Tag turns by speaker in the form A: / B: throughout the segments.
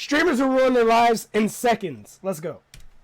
A: Streamers who ruin their lives in seconds. Let's go.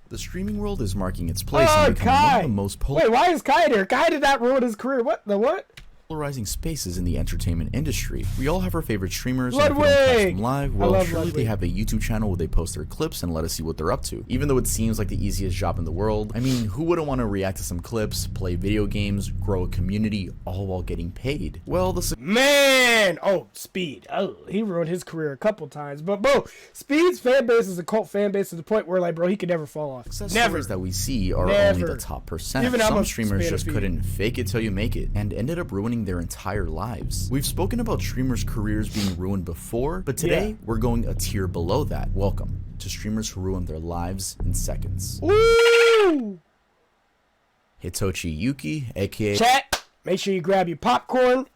B: The streaming world is marking its place and becoming one of the most
A: Wait, why is Kai there? Kai did not ruin his career. What? The what?
B: polarizing spaces in the entertainment industry. We all have our favorite streamers, and if we
A: Ludwig!
B: don't catch them live, well, surely
A: Ludwig.
B: they have a YouTube channel where they post their clips and let us see what they're up to. Even though it seems like the easiest job in the world, I mean, who wouldn't want to react to some clips, play video games, grow a community, all while getting paid? Well,
A: Man! Oh, Speed. Oh, he ruined his career a couple times. But, bro, Speed's fan base is a cult fan base to the point where, like, bro, he could never fall off.
B: success
A: Never.
B: stories that we see are only the top percent.
A: Even I'm
B: Some
A: a
B: streamers
A: fan of
B: just
A: Speed.
B: couldn't fake it till you make it and ended up ruining their entire lives. We've spoken about streamers' careers being ruined before, but today we're going a tier below that. Welcome to streamers who ruin their lives in seconds.
A: Woo!
B: Hitoshi Yuki, aka
A: Chat, make sure you grab your popcorn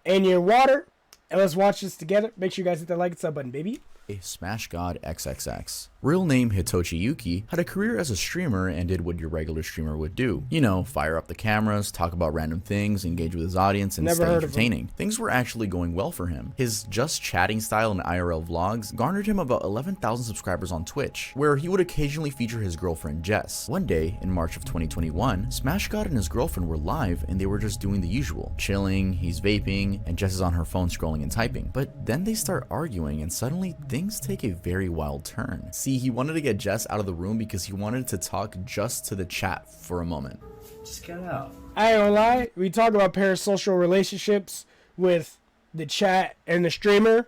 A: and your water, and let's watch this together. Make sure you guys hit that like and sub button, baby.
B: SmashGodXXX. Real name Hitoshi Yuki, had a career as a streamer and did what your regular streamer would do. You know, fire up the cameras, talk about random things, engage with his audience, and stay entertaining. Things were actually going well for him. His just chatting style in IRL vlogs garnered him about 11,000 subscribers on Twitch, where he would occasionally feature his girlfriend Jess. One day, in March of 2021, SmashGod and his girlfriend were live and they were just doing the usual. Chilling, he's vaping, and Jess is on her phone scrolling and typing. But then they start arguing and suddenly things take a very wild turn. See, he wanted to get Jess out of the room because he wanted to talk just to the chat for a moment.
C: Just get out.
A: I ain't gonna lie, we talk about parasocial relationships with the chat and the streamer,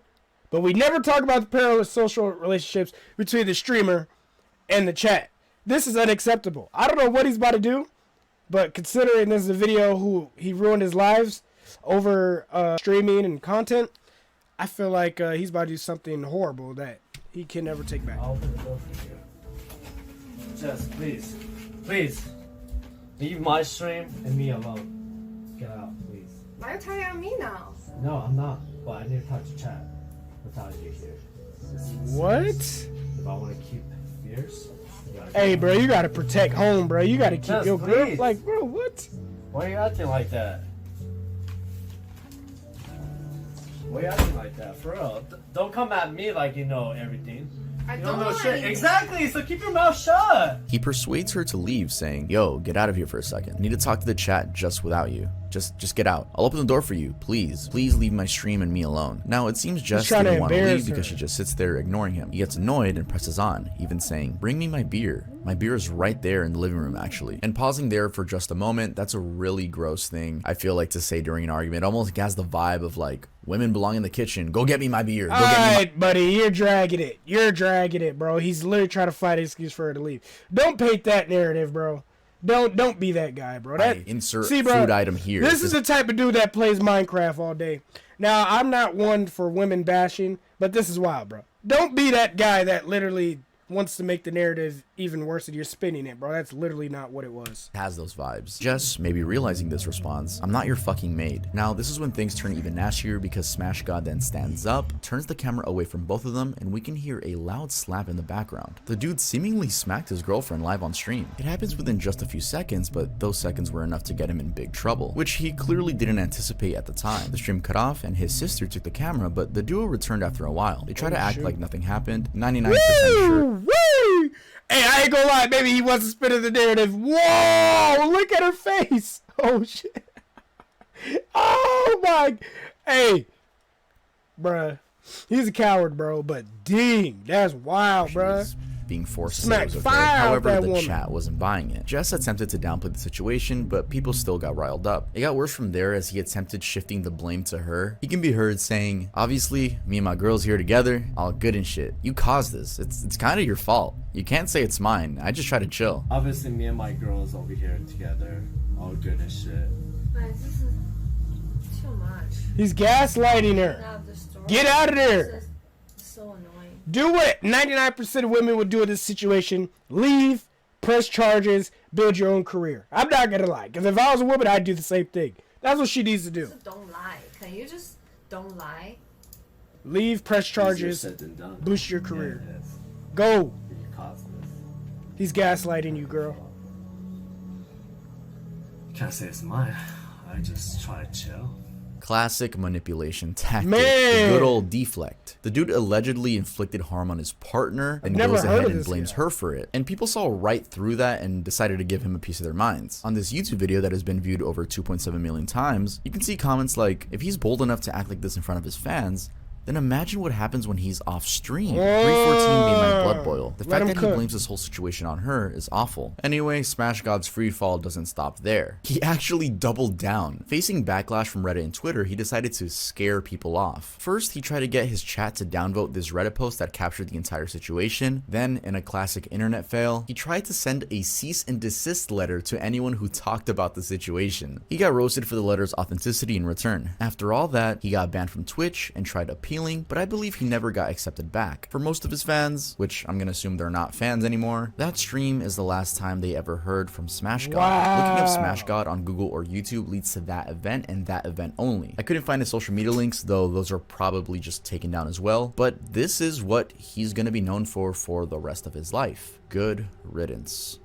A: but we never talk about the parasocial relationships between the streamer and the chat. This is unacceptable. I don't know what he's about to do, but considering this is a video who he ruined his lives over streaming and content, I feel like he's about to do something horrible that he can never take back.
C: I'll open the door for you. Just please, please, leave my stream and me alone. Get out, please.
D: Why are you telling on me now?
C: No, I'm not. But I need to talk to chat without you here.
A: What?
C: If I want to keep fierce.
A: Hey, bro, you gotta protect home, bro. You gotta keep
C: Just
A: your grip.
C: please.
A: Like, bro, what?
C: Why are you acting like that? Why are you acting like that? For real. Don't come at me like you know everything.
D: I
C: You don't know
D: know
C: shit.
D: anything.
C: Exactly, so keep your mouth shut.
B: He persuades her to leave, saying, "Yo, get out of here for a second. I need to talk to the chat just without you. Just get out. I'll open the door for you. Please leave my stream and me alone." Now, it seems Jess
A: trying to
B: didn't want to
A: embarrass
B: leave because
A: her.
B: she just sits there ignoring him. He gets annoyed and presses on, even saying, "Bring me my beer. My beer is right there in the living room, actually." And pausing there for just a moment, that's a really gross thing, I feel like, to say during an argument. It almost has the vibe of like, women belong in the kitchen. Go get me my beer. Go get me my
A: Alright, buddy, you're dragging it. You're dragging it, bro. He's literally trying to find an excuse for her to leave. Don't paint that narrative, bro. Don't be that guy, bro. That
B: insert
A: see, bro,
B: food item here.
A: This is the type of dude that plays Minecraft all day. Now, I'm not one for women bashing, but this is wild, bro. Don't be that guy that literally wants to make the narrative even worse and you're spinning it, bro. That's literally not what it was.
B: Has those vibes. Jess, maybe realizing this, responds, "I'm not your fucking maid." Now, this is when things turn even nastier because SmashGod then stands up, turns the camera away from both of them, and we can hear a loud slap in the background. The dude seemingly smacked his girlfriend live on stream. It happens within just a few seconds, but those seconds were enough to get him in big trouble, which he clearly didn't anticipate at the time. The stream cut off and his sister took the camera, but the duo returned after a while. They try to act like nothing happened, 99% sure.
A: Woo! Hey, I ain't gonna lie, maybe he wasn't spinning the narrative. Whoa! Look at her face. Oh shit. Oh my. Hey, bruh. He's a coward, bro. But dang, that's wild, bruh.
B: Being forced to
A: Smack
B: say it was
A: fire
B: okay.
A: out
B: However,
A: that
B: the
A: woman.
B: chat wasn't buying it. Jess attempted to downplay the situation, but people still got riled up. It got worse from there as he attempted shifting the blame to her. He can be heard saying, "Obviously, me and my girl's here together, all good and shit. You caused this. It's kind of your fault. You can't say it's mine. I just try to chill."
C: Obviously, me and my girls over here together, all good and shit.
D: But this is too much.
A: He's gaslighting her.
D: Out of the story.
A: Get out of there.
D: This is so annoying.
A: Do what 99% of women would do in this situation. Leave, press charges, build your own career. I'm not gonna lie, because if I was a woman, I'd do the same thing. That's what she needs to do.
D: Just don't lie. Can you just don't lie?
A: Leave, press
C: Easier
A: charges,
C: said than done.
A: boost your career.
C: Yeah, it is.
A: Go.
C: You caused this.
A: He's gaslighting you, girl.
C: Can't say it's mine. I just try to chill.
B: Classic manipulation tactic.
A: Man.
B: The good old deflect. The dude allegedly inflicted harm on his partner and
A: never
B: goes
A: heard
B: ahead
A: of
B: and
A: this
B: blames
A: guy.
B: her for it. And people saw right through that and decided to give him a piece of their minds. On this YouTube video that has been viewed over 2.7 million times, you can see comments like, if he's bold enough to act like this in front of his fans, then imagine what happens when he's off stream. 314 made my blood boil. The
A: Let
B: fact
A: him
B: that he
A: cook.
B: blames this whole situation on her is awful. Anyway, Smash God's free fall doesn't stop there. He actually doubled down. Facing backlash from Reddit and Twitter, he decided to scare people off. First, he tried to get his chat to downvote this Reddit post that captured the entire situation. Then, in a classic internet fail, he tried to send a cease and desist letter to anyone who talked about the situation. He got roasted for the letter's authenticity in return. After all that, he got banned from Twitch and tried appealing, but I believe he never got accepted back. For most of his fans, which I'm gonna assume they're not fans anymore, that stream is the last time they ever heard from Smash God.
A: Wow.
B: Looking up Smash God on Google or YouTube leads to that event and that event only. I couldn't find his social media links, though those are probably just taken down as well, but this is what he's gonna be known for the rest of his life. Good riddance.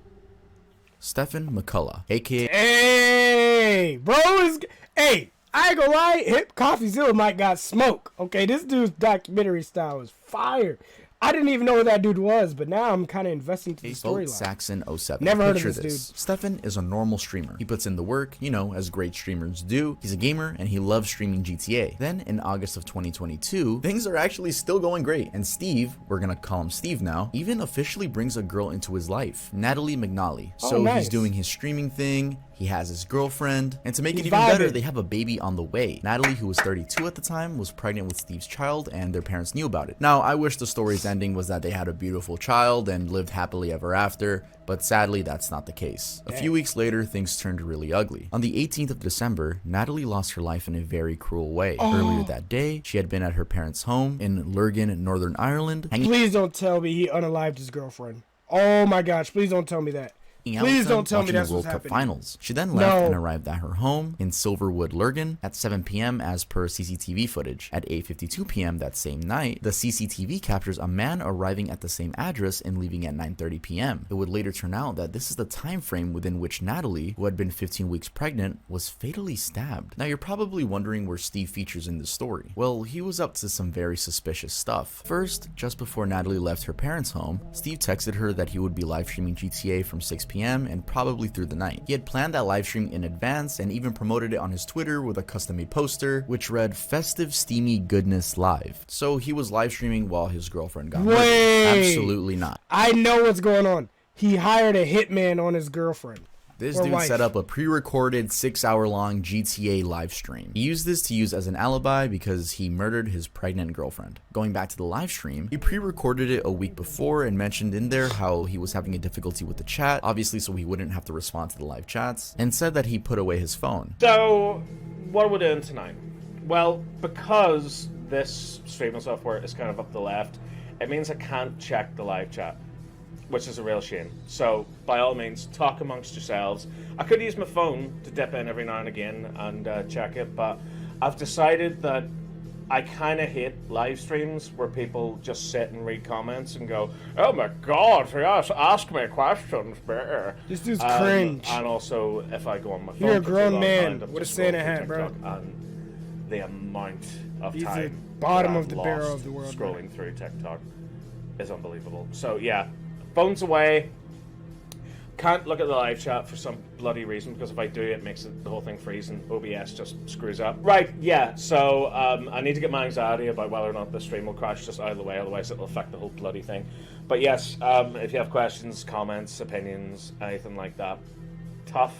B: Stefan Mulla, aka
A: Hey, bro is. Hey, I ain't gonna lie. Hip CoffeeZilla might got smoke. Okay, this dude's documentary style is fire. I didn't even know who that dude was, but now I'm kind of investing into the storyline.
B: Saxon 07.
A: Never heard of
B: Picture
A: this dude.
B: Stefan is a normal streamer. He puts in the work, you know, as great streamers do. He's a gamer and he loves streaming GTA. Then in August of 2022, things are actually still going great. And Steve, we're gonna call him Steve now, even officially brings a girl into his life, Natalie McNally.
A: Oh,
B: So
A: nice.
B: he's doing his streaming thing. He has his girlfriend, and to make
A: He's
B: it even better,
A: vibing.
B: they have a baby on the way. Natalie, who was 32 at the time, was pregnant with Steve's child, and their parents knew about it. Now, I wish the story's ending was that they had a beautiful child and lived happily ever after, but sadly, that's not the case. A few weeks later, things turned really ugly. On the 18th of December, Natalie lost her life in a very cruel way. Earlier that day, she had been at her parents' home in Lurgan, Northern Ireland, hanging
A: Please don't tell me he unalived his girlfriend. Oh my gosh, please don't tell me that.
B: out with
A: Please
B: them
A: don't tell me
B: watching
A: that's
B: the World
A: what's
B: Cup
A: happening.
B: finals. She then left
A: No.
B: and arrived at her home in Silverwood, Lurgan at 7 p.m. as per CCTV footage. At 8:52 p.m. that same night, the CCTV captures a man arriving at the same address and leaving at 9:30 p.m. It would later turn out that this is the time frame within which Natalie, who had been 15 weeks pregnant, was fatally stabbed. Now you're probably wondering where Steve features in this story. Well, he was up to some very suspicious stuff. First, just before Natalie left her parents' home, Steve texted her that he would be live streaming GTA from 6 p.m. and probably through the night. He had planned that live stream in advance and even promoted it on his Twitter with a custom-made poster, which read "Festive Steamy Goodness Live." So he was live streaming while his girlfriend got murdered.
A: Wait.
B: Absolutely not.
A: I know what's going on. He hired a hitman on his girlfriend.
B: This
A: Or
B: dude
A: wife.
B: set up a pre-recorded 6-hour-long GTA live stream. He used this to use as an alibi because he murdered his pregnant girlfriend. Going back to the live stream, he pre-recorded it a week before and mentioned in there how he was having a difficulty with the chat, obviously so he wouldn't have to respond to the live chats, and said that he put away his phone.
E: So, what are we doing tonight? Well, because this streaming software is kind of up the left, it means I can't check the live chat, which is a real shame. So, by all means, talk amongst yourselves. I could use my phone to dip in every now and again and check it, but I've decided that I kind of hate live streams where people just sit and read comments and go, "Oh my God, yes, ask me questions."
A: This dude's cringe.
E: And also, if I go on my phone,
A: You're a
E: for too
A: grown
E: long,
A: man
E: I end up
A: with a
E: just
A: Santa
E: scrolling
A: hat,
E: through
A: bro.
E: TikTok, and the amount of
A: He's the
E: time
A: bottom
E: that
A: of
E: I've
A: the barrel
E: lost
A: of the world, bro.
E: scrolling through TikTok is unbelievable. So yeah, phones away. Can't look at the live chat for some bloody reason, because if I do, it makes the whole thing freeze and OBS just screws up. Right, yeah, so I need to get my anxiety about whether or not the stream will crash just out of the way, otherwise it'll affect the whole bloody thing. But yes, if you have questions, comments, opinions, anything like that, tough.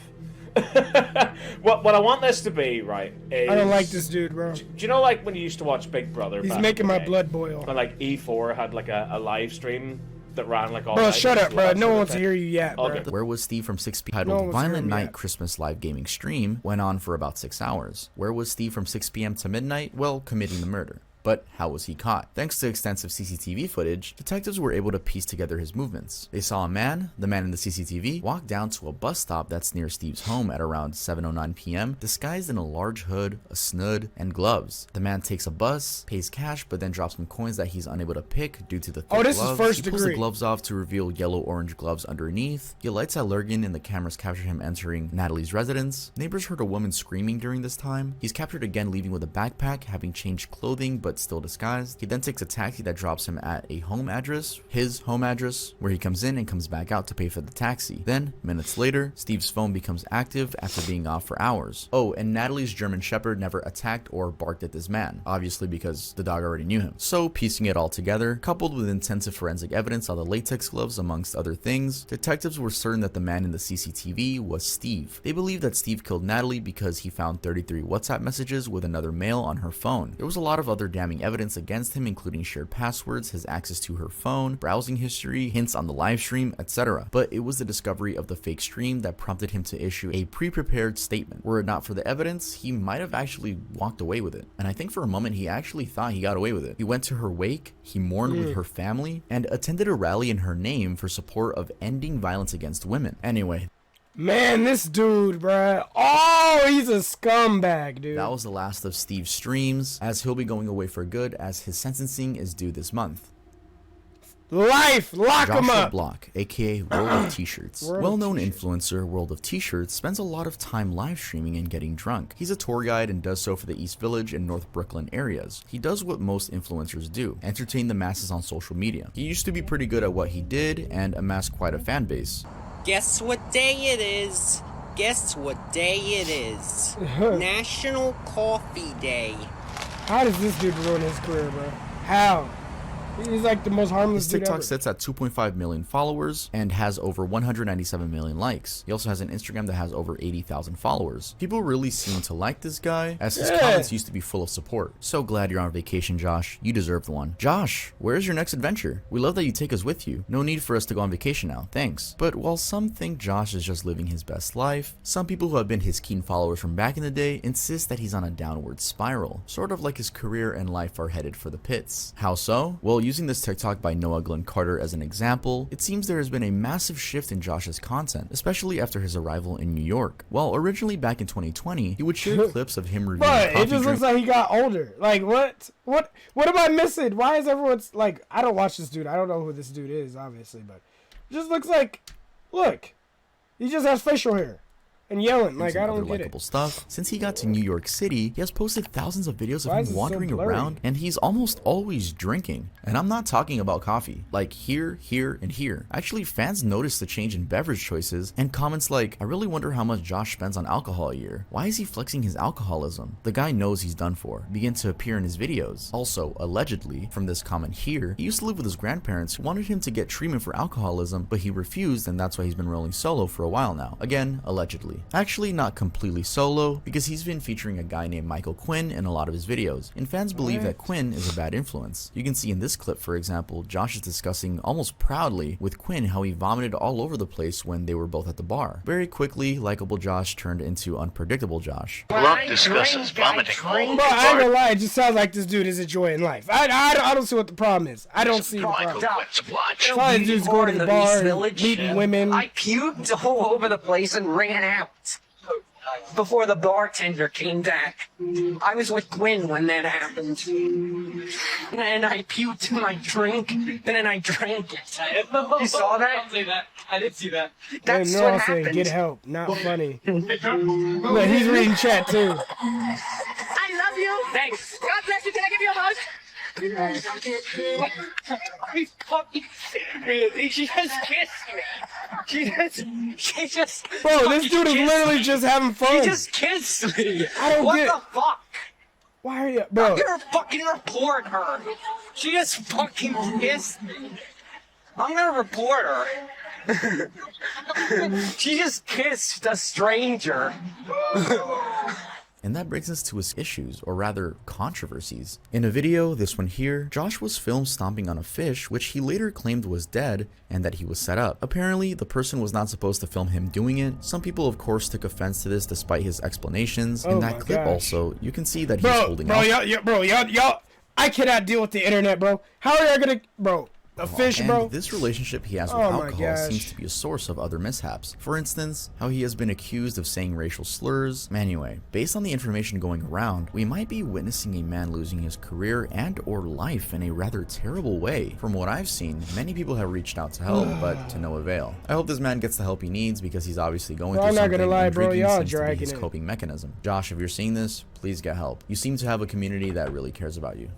E: What I want this to be, right, is...
A: I don't like this dude, bro.
E: Do you know, like, when you used to watch Big Brother?
A: He's
E: back in
A: making
E: the
A: my
E: day,
A: blood boil.
E: when, like, E4 had, like, a live stream that ran, like, all
A: Bro,
E: night,
A: shut
E: just
A: up, bro.
E: that
A: No
E: sort
A: one
E: of
A: wants to
E: thing.
A: hear you yet, bro.
E: Okay.
B: Where Was Steve from 6 p.m.
A: No one
B: titled
A: wants to hear
B: Violent
A: me
B: Night
A: yet.
B: Christmas live gaming stream went on for about 6 hours. Where was Steve from 6 p.m. to midnight? Well, committing the murder. But how was he caught? Thanks to extensive CCTV footage, detectives were able to piece together his movements. They saw a man, the man in the CCTV, walk down to a bus stop that's near Steve's home at around 7:09 p.m., disguised in a large hood, a snood, and gloves. The man takes a bus, pays cash, but then drops some coins that he's unable to pick due to the thick
A: this
B: gloves.
A: is first
B: He pulls
A: degree.
B: the gloves off to reveal yellow-orange gloves underneath. He lights at Lurgan and the cameras capture him entering Natalie's residence. Neighbors heard a woman screaming during this time. He's captured again leaving with a backpack, having changed clothing but still disguised. He then takes a taxi that drops him at a home address, his home address, where he comes in and comes back out to pay for the taxi. Then, minutes later, Steve's phone becomes active after being off for hours. Oh, and Natalie's German Shepherd never attacked or barked at this man, obviously because the dog already knew him. So, piecing it all together, coupled with intensive forensic evidence on the latex gloves amongst other things, detectives were certain that the man in the CCTV was Steve. They believed that Steve killed Natalie because he found 33 WhatsApp messages with another male on her phone. There was a lot of other damning evidence against him, including shared passwords, his access to her phone, browsing history, hints on the live stream, etc. But it was the discovery of the fake stream that prompted him to issue a pre-prepared statement. Were it not for the evidence, he might have actually walked away with it. And I think for a moment he actually thought he got away with it. He went to her wake, he mourned with her family, and attended a rally in her name for support of ending violence against women. Anyway,
A: Man, this dude, bruh. Oh, he's a scumbag, dude.
B: that was the last of Steve's streams, as he'll be going away for good as his sentencing is due this month.
A: Life, lock him
B: Joshua
A: up.
B: Block, aka World of T-Shirts.
A: World of
B: Well-known
A: T-shirts.
B: influencer, World of T-Shirts spends a lot of time live streaming and getting drunk. He's a tour guide and does so for the East Village and North Brooklyn areas. He does what most influencers do, entertain the masses on social media. He used to be pretty good at what he did and amassed quite a fan base.
F: Guess what day it is? Guess what day it is? National Coffee Day.
A: How does this dude ruin his career, bro? How? He's like the most harmless
B: His
A: dude
B: TikTok
A: ever.
B: sits at 2.5 million followers and has over 197 million likes. He also has an Instagram that has over 80,000 followers. People really seem to like this guy, as his comments used to be full of support. So glad you're on vacation, Josh. You deserved one. Josh, where's your next adventure? We love that you take us with you. No need for us to go on vacation now, thanks. But while some think Josh is just living his best life, some people who have been his keen followers from back in the day insist that he's on a downward spiral, sort of like his career and life are headed for the pits. How so? Well, using this TikTok by Noah Glenn Carter as an example, it seems there has been a massive shift in Josh's content, especially after his arrival in New York. While originally back in 2020, he would share clips of him reviewing
A: But
B: coffee
A: it just looks like he got older. Like, what am I missing? Why is everyone's like, I don't watch this dude. I don't know who this dude is, obviously, but it just looks like, look, he just has facial hair and yelling. Like, I don't get it.
B: Stuff. Since he got to New York City, he has posted thousands of videos of
A: Why is
B: him
A: it so
B: wandering
A: blurry?
B: around, and he's almost always drinking. And I'm not talking about coffee. Like here, and here. Actually, fans notice the change in beverage choices, and comments like, I really wonder how much Josh spends on alcohol a year. Why is he flexing his alcoholism? The guy knows he's done for. Begin to appear in his videos. Also, allegedly, from this comment here, he used to live with his grandparents who wanted him to get treatment for alcoholism, but he refused, and that's why he's been rolling solo for a while now. Again, allegedly. Actually, not completely solo, because he's been featuring a guy named Michael Quinn in a lot of his videos, and fans believe that Quinn is a bad influence. You can see in this clip, for example, Josh is discussing almost proudly with Quinn how he vomited all over the place when they were both at the bar. Very quickly, likable Josh turned into unpredictable Josh.
G: Love discusses vomiting all over
A: Bro,
G: the
A: I ain't
G: bar.
A: gonna lie, it just sounds like this dude is enjoying life. I don't see what the problem is. I don't see the
G: Michael
A: problem.
G: Quinn's watch.
A: All I do is go to the bar and meeting women.
H: I puked all over the place and ran out before the bartender came back. I was with Gwen when that happened. And I puked in my drink, and then I drank it. You saw that?
I: I didn't see that.
H: That's
A: They're
H: what
A: all saying,
H: happened.
A: get help. Not funny. Look, he's reading chat too.
H: I love you. Thanks. God bless you. Can I give you a hug? She just kissed me. She just.
A: Bro, this dude is literally just having fun.
H: She just kissed me.
A: I don't
H: what
A: get-
H: the fuck?
A: Why are you, bro?
H: I'm gonna fucking report her. She just fucking kissed me. I'm gonna report her. She just kissed a stranger.
B: And that brings us to his issues, or rather, controversies. In a video, this one here, Josh was filmed stomping on a fish, which he later claimed was dead, and that he was set up. Apparently, the person was not supposed to film him doing it. Some people, of course, took offense to this despite his explanations. In
A: Oh
B: that
A: my
B: clip
A: gosh.
B: also, you can see that he's
A: Bro,
B: holding
A: bro,
B: out.
A: y'all, I cannot deal with the internet, bro. How are y'all gonna, bro? A fish, bro.
B: This relationship he has with alcohol seems to be a source of other mishaps. For instance, how he has been accused of saying racial slurs. Anyway, based on the information going around, we might be witnessing a man losing his career and or life in a rather terrible way. From what I've seen, many people have reached out to help, but to no avail. I hope this man gets the help he needs because he's obviously going through something. I'm not gonna lie, bro. Y'all dragging his coping mechanism. Josh, if you're seeing this, please get help. You seem to have a community that really cares about you.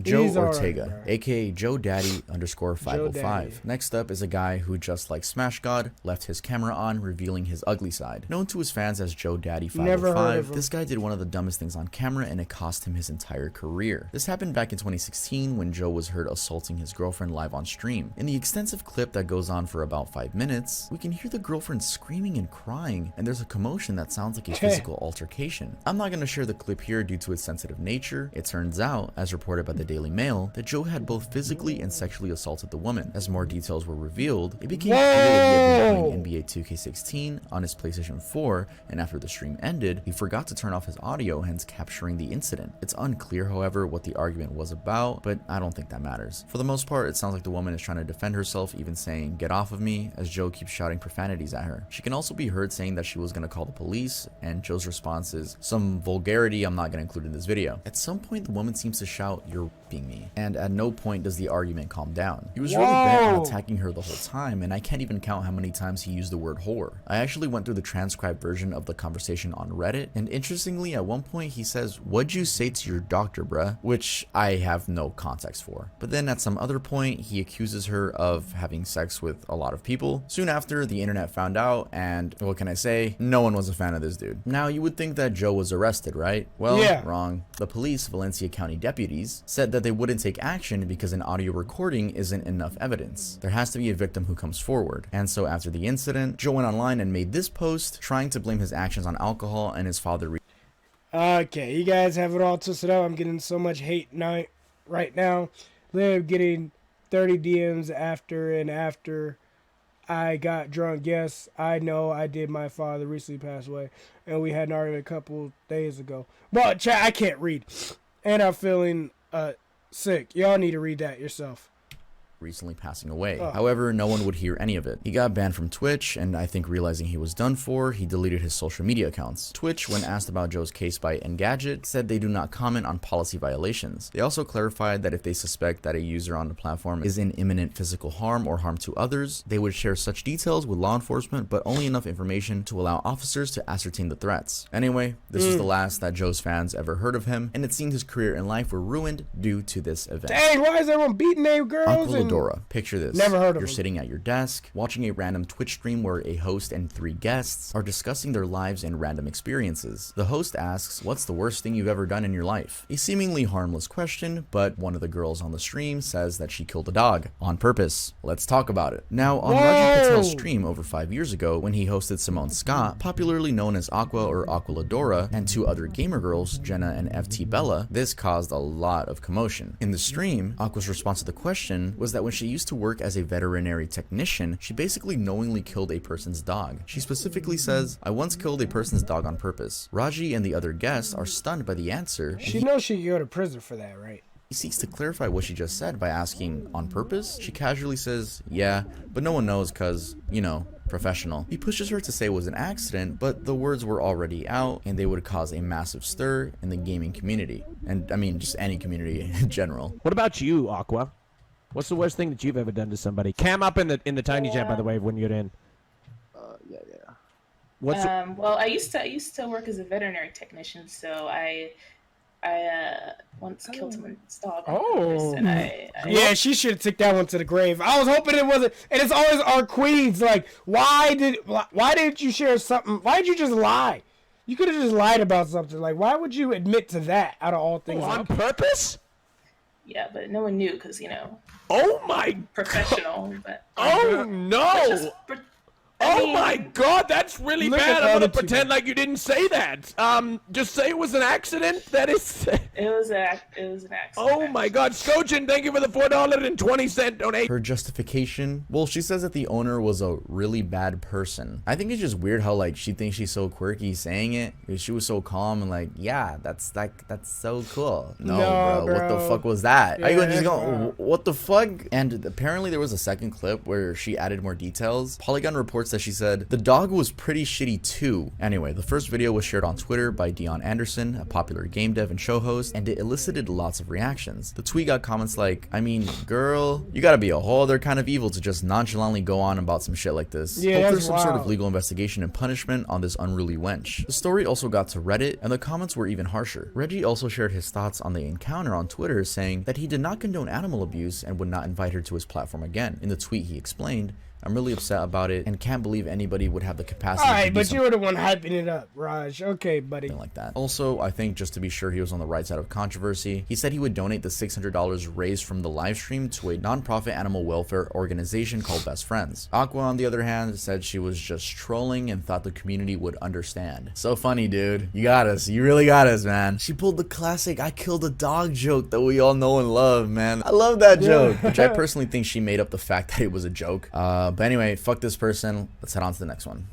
B: Joe Ortega, aka Joe Daddy _505. Next up is a guy who, just like SmashGod, left his camera on, revealing his ugly side. Known to his fans as Joe Daddy 505, this guy did one of the dumbest things on camera and it cost him his entire career. This happened back in 2016 when Joe was heard assaulting his girlfriend live on stream. In the extensive clip that goes on for about 5 minutes, we can hear the girlfriend screaming and crying, and there's a commotion that sounds like a physical altercation. I'm not going to share the clip here due to its sensitive nature. It turns out, as reported by the Daily Mail, that Joe had both physically and sexually assaulted the woman. As more details were revealed, it became clear that he had been playing NBA 2K16 on his PlayStation 4, and after the stream ended, he forgot to turn off his audio, hence capturing the incident. It's unclear, however, what the argument was about, but I don't think that matters. For the most part, it sounds like the woman is trying to defend herself, even saying, "Get off of me," as Joe keeps shouting profanities at her. She can also be heard saying that she was going to call the police, and Joe's response is some vulgarity I'm not going to include in this video. At some point, the woman seems to shout, "You're being me," and at no point does the argument calm down. He was really bent on attacking her the whole time, and I can't even count how many times he used the word whore. I actually went through the transcribed version of the conversation on Reddit, and interestingly, at one point he says, "What'd you say to your doctor, bruh?" which I have no context for. But then at some other point, he accuses her of having sex with a lot of people. Soon after, the internet found out, and what can I say? No one was a fan of this dude. Now, you would think that Joe was arrested, right? Well, wrong. The police, Valencia County deputies, said that they wouldn't take action because an audio recording isn't enough evidence. There has to be a victim who comes forward. And so after the incident, Joe went online and made this post trying to blame his actions on alcohol and his father.
A: Okay, you guys have it all twisted up. I'm getting so much hate right now. Live getting 30 DMs after I got drunk. Yes, I know I did. My father recently passed away, and we had an argument a couple days ago. But chat, I can't read, and I'm feeling sick. Y'all need to read that yourself.
B: Recently passing away. However, no one would hear any of it. He got banned from Twitch, and I think realizing he was done for, he deleted his social media accounts. Twitch, when asked about Joe's case by Engadget, said they do not comment on policy violations. They also clarified that if they suspect that a user on the platform is in imminent physical harm or harm to others, they would share such details with law enforcement, but only enough information to allow officers to ascertain the threats. Anyway, this was the last that Joe's fans ever heard of him, and it seemed his career and life were ruined due to this event.
A: Dang, why is everyone beating their girls?
B: Aqua, picture this.
A: Never heard of
B: You're
A: him.
B: sitting at your desk, watching a random Twitch stream where a host and 3 guests are discussing their lives and random experiences. The host asks, "What's the worst thing you've ever done in your life?" A seemingly harmless question, but one of the girls on the stream says that she killed a dog on purpose. Let's talk about it. Now, on Raji Patel's stream over 5 years ago, when he hosted Simone Scott, popularly known as Aqua or Aqualadora, and 2 other gamer girls, Jenna and FT Bella, this caused a lot of commotion. In the stream, Aqua's response to the question was that when she used to work as a veterinary technician, she basically knowingly killed a person's dog. She specifically says, "I once killed a person's dog on purpose." Raji and the other guests are stunned by the answer.
A: She knows she can go to prison for that, right?
B: He seeks to clarify what she just said by asking, "On purpose?" She casually says, "Yeah, but no one knows cause, you know, professional." He pushes her to say it was an accident, but the words were already out and they would cause a massive stir in the gaming community. And I mean, just any community in general.
I: What about you, Aqua? What's the worst thing that you've ever done to somebody? Cam up in the tiny chat, by the way, when you're in.
J: Yeah.
I: What's
J: well, I used to work as a veterinary technician, so I once killed someone's dog. And
A: yeah, she should have took that one to the grave. I was hoping it wasn't, and it's always our queens. Like, why didn't you share something? Why did you just lie? You could have just lied about something. Like, why would you admit to that out of all things?
I: On purpose?
J: Yeah, but no one knew because, you know.
I: Oh my!
J: Professional, but.
I: Oh no! Oh my God, that's really
A: Look
I: bad.
A: at
I: I'm gonna
A: the other two.
I: pretend like you didn't say that. Just say it was an accident. That is.
J: It was an accident.
I: Oh my God, Skojin, thank you for the $4.20 donation.
B: Her justification? Well, she says that the owner was a really bad person. I think it's just weird how like she thinks she's so quirky saying it. Because she was so calm and like, yeah, that's so cool. No, bro, what the fuck was that?
A: Yeah,
B: Are you gonna just
A: that's
B: go,
A: wild.
B: what the fuck? And apparently there was a second clip where she added more details. Polygon reports that she said, the dog was pretty shitty too. Anyway, the first video was shared on Twitter by Dion Anderson, a popular game dev and show host, and it elicited lots of reactions. The tweet got comments like, I mean, girl, you gotta be a whole other kind of evil to just nonchalantly go on about some shit like this.
A: Yeah,
B: Hope
A: that's
B: there's some sort of
A: wild.
B: legal investigation and punishment on this unruly wench. The story also got to Reddit, and the comments were even harsher. Reggie also shared his thoughts on the encounter on Twitter, saying that he did not condone animal abuse and would not invite her to his platform again. In the tweet, he explained, I'm really upset about it and can't believe anybody would have the capacity
A: Alright,
B: to do
A: but
B: something
A: you were the one hyping it up, Raj. Okay, buddy.
B: like that. Also, I think just to be sure he was on the right side of controversy, he said he would donate the $600 raised from the live stream to a non-profit animal welfare organization called Best Friends. Aqua, on the other hand, said she was just trolling and thought the community would understand. So funny, dude. You got us. You really got us, man. She pulled the classic I killed a dog joke that we all know and love, man. I love that joke, which I personally think she made up the fact that it was a joke. But anyway, fuck this person. Let's head on to the next one.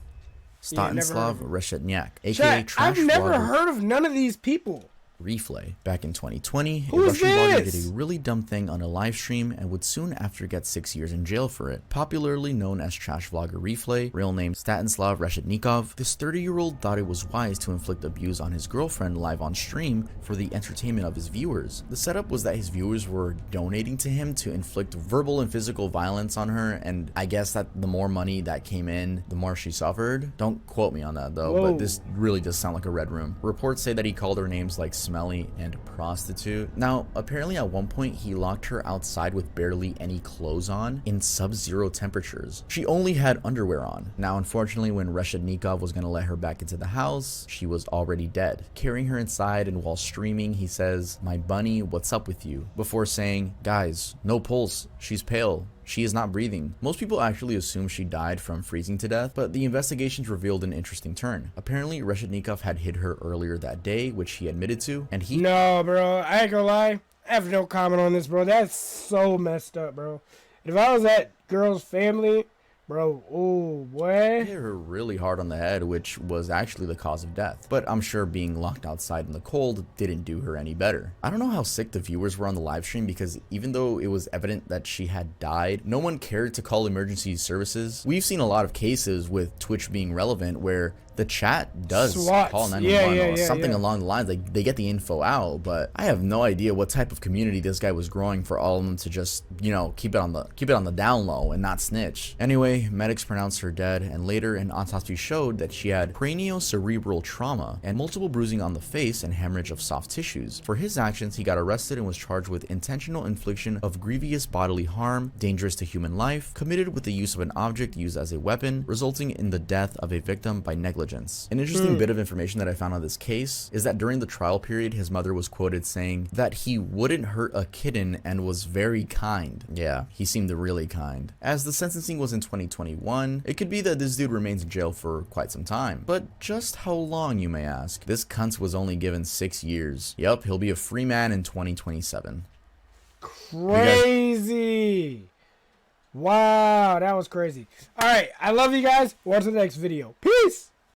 B: Stanislav Reshetnyak, aka
A: Chat,
B: Trash
A: I've never
B: Vlogger
A: heard of none of these people.
B: Reflay. Back in 2020,
A: Who
B: a
A: is
B: Russian vlogger
A: this?
B: did a really dumb thing on a live stream and would soon after get 6 years in jail for it. Popularly known as Trash Vlogger Reflay, real name Stanislav Reshetnikov, this 30-year-old thought it was wise to inflict abuse on his girlfriend live on stream for the entertainment of his viewers. The setup was that his viewers were donating to him to inflict verbal and physical violence on her, and I guess that the more money that came in, the more she suffered. Don't quote me on that though,
A: Whoa.
B: but this really does sound like a red room. Reports say that he called her names like smelly and prostitute. Now, apparently at one point he locked her outside with barely any clothes on in sub-zero temperatures. She only had underwear on. Now, unfortunately, when Reshetnikov was gonna let her back into the house, she was already dead. Carrying her inside, and while streaming, he says, "My bunny, what's up with you?" Before saying, "Guys, no pulse. She's pale. She is not breathing." Most people actually assume she died from freezing to death, but the investigations revealed an interesting turn. Apparently, Reshetnikov had hit her earlier that day, which he admitted to, and he—
A: No, bro. I ain't gonna lie. I have no comment on this, bro. That's so messed up, bro. If I was that girl's family, bro, ooh, boy.
B: hit her really hard on the head, which was actually the cause of death. But I'm sure being locked outside in the cold didn't do her any better. I don't know how sick the viewers were on the live stream, because even though it was evident that she had died, no one cared to call emergency services. We've seen a lot of cases with Twitch being relevant where the chat does
A: SWATs.
B: call 911 or
A: Yeah,
B: something
A: yeah.
B: along the lines, like they get the info out. But I have no idea what type of community this guy was growing for all of them to just, you know, keep it on the down low and not snitch. Anyway, medics pronounced her dead, and later an autopsy showed that she had craniocerebral trauma and multiple bruising on the face and hemorrhage of soft tissues. For his actions, he got arrested and was charged with intentional infliction of grievous bodily harm, dangerous to human life, committed with the use of an object used as a weapon, resulting in the death of a victim by negligence. An interesting bit of information that I found on this case is that during the trial period, his mother was quoted saying that he wouldn't hurt a kitten and was very kind. Yeah, he seemed really kind. As the sentencing was in 2021, it could be that this dude remains in jail for quite some time. But just how long, you may ask? This cunt was only given 6 years. Yup, he'll be a free man in 2027.
A: Crazy. Wow, that was crazy. All right, I love you guys. On to the next video. Peace.